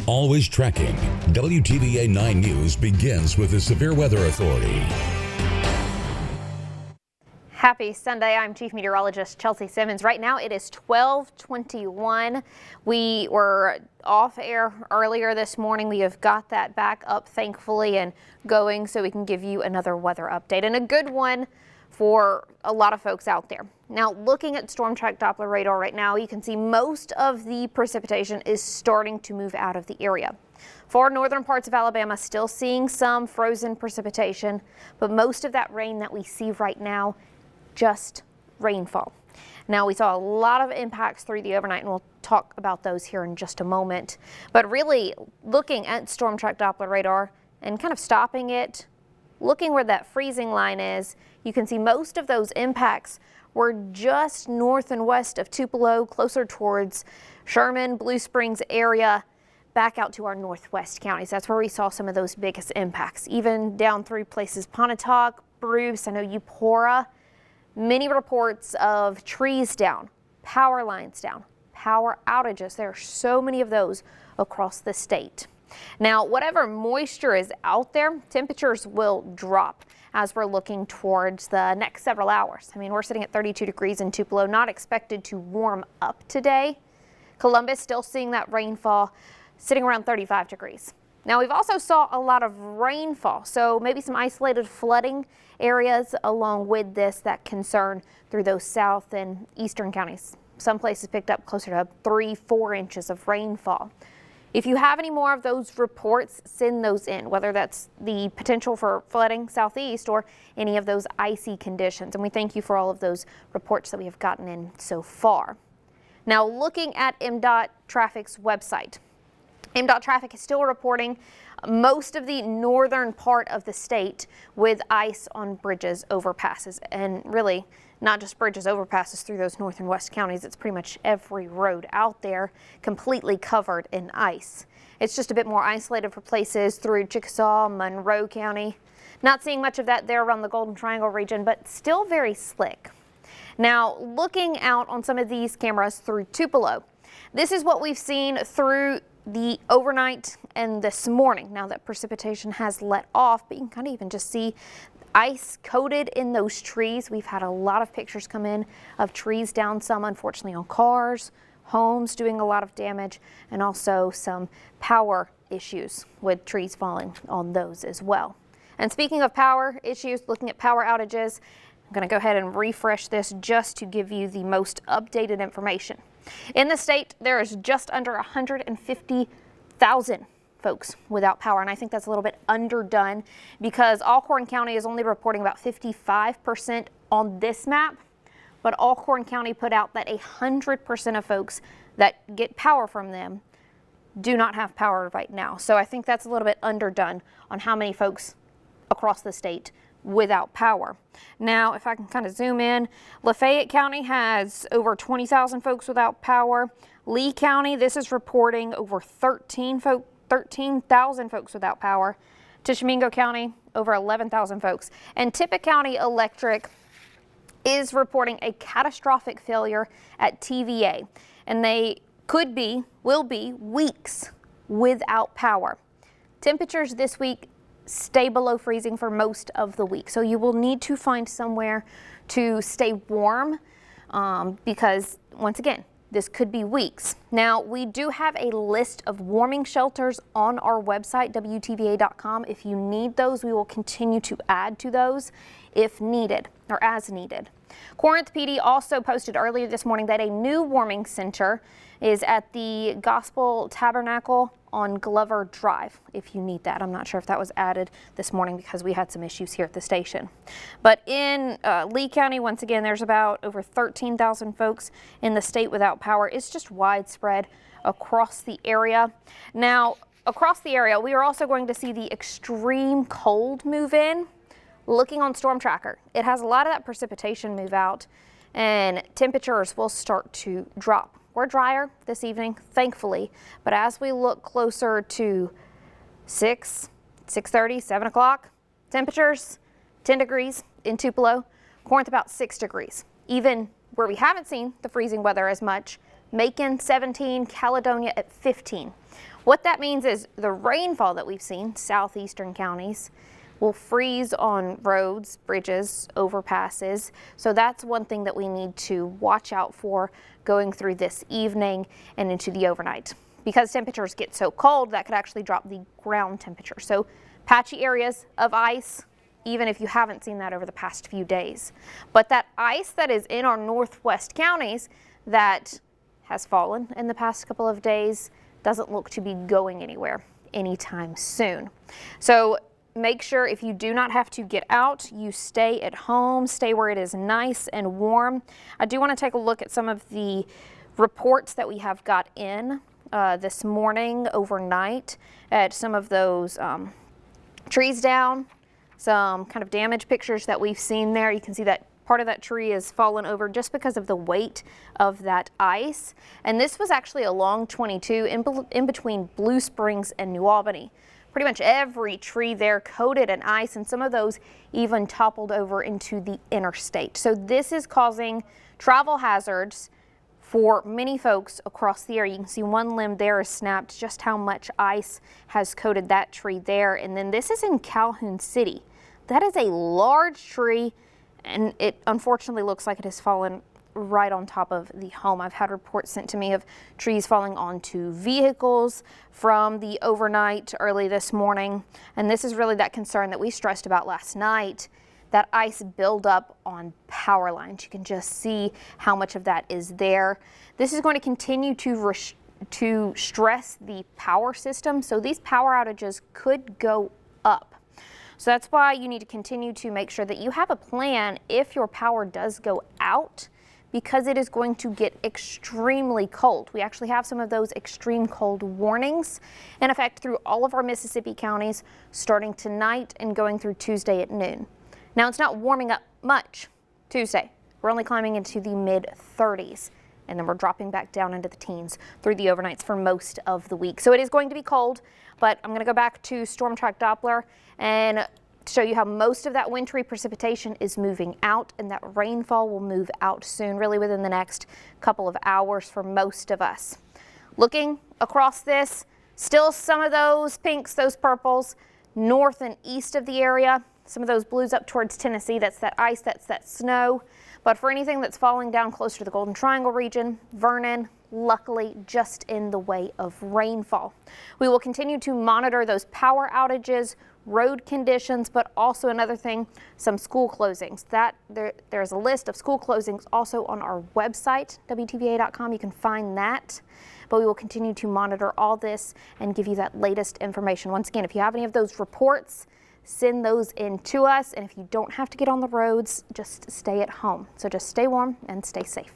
Always tracking. WTVA 9 News begins with the Severe Weather Authority. Happy Sunday. I'm Chief Meteorologist Chelsea Simmons. Right now it is 12:21. We were off air earlier this morning. We have got that back up, thankfully, and going so we can give you another weather update, and a good one for a lot of folks out there. Now, looking at storm track Doppler radar right now, you can see most of the precipitation is starting to move out of the area. For northern parts of Alabama, still seeing some frozen precipitation, but most of that rain that we see right now, just rainfall. Now, we saw a lot of impacts through the overnight, and we'll talk about those here in just a moment. But really, looking at storm track Doppler radar and kind of stopping it, looking where that freezing line is, you can see most of those impacts were just north and west of Tupelo, closer towards Sherman, Blue Springs area, back out to our northwest counties. That's where we saw some of those biggest impacts, even down through places Pontotoc, Bruce, I know Eupora. Many reports of trees down, power lines down, power outages. There are so many of those across the state. Now, whatever moisture is out there, temperatures will drop as we're looking towards the next several hours. I mean, we're sitting at 32 degrees in Tupelo, not expected to warm up today. Columbus still seeing that rainfall, sitting around 35 degrees. Now, we've also saw a lot of rainfall, so maybe some isolated flooding areas along with this that concern through those south and eastern counties. Some places picked up closer to 3-4 inches of rainfall. If you have any more of those reports, send those in, whether that's the potential for flooding southeast or any of those icy conditions. And we thank you for all of those reports that we have gotten in so far. Now, looking at MDOT Traffic's website, MDOT Traffic is still reporting most of the northern part of the state with ice on bridges, overpasses, and really not just bridges, overpasses through those north and west counties. It's pretty much every road out there completely covered in ice. It's just a bit more isolated for places through Chickasaw, Monroe County. Not seeing much of that there around the Golden Triangle region, but still very slick. Now, looking out on some of these cameras through Tupelo, this is what we've seen through the overnight and this morning. Now that precipitation has let off, but you can kind of even just see ice coated in those trees. We've had a lot of pictures come in of trees down, some unfortunately on cars, homes doing a lot of damage, and also some power issues with trees falling on those as well. And speaking of power issues, looking at power outages, I'm going to go ahead and refresh this just to give you the most updated information. In the state, there is just under 150,000 folks without power, and I think that's a little bit underdone because Alcorn County is only reporting about 55% on this map, but Alcorn County put out that 100% of folks that get power from them do not have power right now. So I think that's a little bit underdone on how many folks across the state without power. Now, if I can kind of zoom in, Lafayette County has over 20,000 folks without power. Lee County, this is reporting over 13,000 folks without power. Tishomingo County, over 11,000 folks. And Tippah County Electric is reporting a catastrophic failure at TVA, and they will be weeks without power. Temperatures this week stay below freezing for most of the week, so you will need to find somewhere to stay warm because once again, this could be weeks. Now, we do have a list of warming shelters on our website, WTVA.com. If you need those, we will continue to add to those if needed or as needed. Corinth PD also posted earlier this morning that a new warming center is at the Gospel Tabernacle on Glover Drive if you need that. I'm not sure if that was added this morning because we had some issues here at the station. But in Lee County, once again, there's about over 13,000 folks in the state without power. It's just widespread across the area. Now, across the area, we are also going to see the extreme cold move in. Looking on Storm Tracker, it has a lot of that precipitation move out and temperatures will start to drop. We're drier this evening, thankfully, but as we look closer to 6:30, 7 o'clock, temperatures 10 degrees in Tupelo, Corinth about 6 degrees. Even where we haven't seen the freezing weather as much, Macon 17, Caledonia at 15. What that means is the rainfall that we've seen, southeastern counties, will freeze on roads, bridges, overpasses. So that's one thing that we need to watch out for going through this evening and into the overnight. Because temperatures get so cold, that could actually drop the ground temperature. So patchy areas of ice, even if you haven't seen that over the past few days. But that ice that is in our northwest counties that has fallen in the past couple of days doesn't look to be going anywhere anytime soon. So make sure if you do not have to get out, you stay at home, stay where it is nice and warm. I do want to take a look at some of the reports that we have got in this morning, overnight, at some of those trees down, some kind of damage pictures that we've seen there. You can see that part of that tree is fallen over just because of the weight of that ice. And this was actually along 22 in between Blue Springs and New Albany. Pretty much every tree there coated in ice, and some of those even toppled over into the interstate. So this is causing travel hazards for many folks across the area. You can see one limb there is snapped, just how much ice has coated that tree there. And then this is in Calhoun City. That is a large tree, and it unfortunately looks like it has fallen right on top of the home. I've had reports sent to me of trees falling onto vehicles from the overnight early this morning. And this is really that concern that we stressed about last night, that ice buildup on power lines. You can just see how much of that is there. This is going to continue to stress the power system. So these power outages could go up. So that's why you need to continue to make sure that you have a plan if your power does go out, because it is going to get extremely cold. We actually have some of those extreme cold warnings in effect through all of our Mississippi counties starting tonight and going through Tuesday at noon. Now, it's not warming up much Tuesday. We're only climbing into the mid-30s, and then we're dropping back down into the teens through the overnights for most of the week. So it is going to be cold, but I'm going to go back to Storm Track Doppler and show you how most of that wintry precipitation is moving out, and that rainfall will move out soon, really within the next couple of hours for most of us. Looking across this, still some of those pinks, those purples, north and east of the area, some of those blues up towards Tennessee. That's that ice, that's that snow. But for anything that's falling down closer to the Golden Triangle region, Vernon, luckily just in the way of rainfall. We will continue to monitor those power outages, road conditions, but also another thing, some school closings. There's a list of school closings also on our website, WTVA.com. You can find that. But we will continue to monitor all this and give you that latest information. Once again, if you have any of those reports, send those in to us. And if you don't have to get on the roads, just stay at home. So just stay warm and stay safe.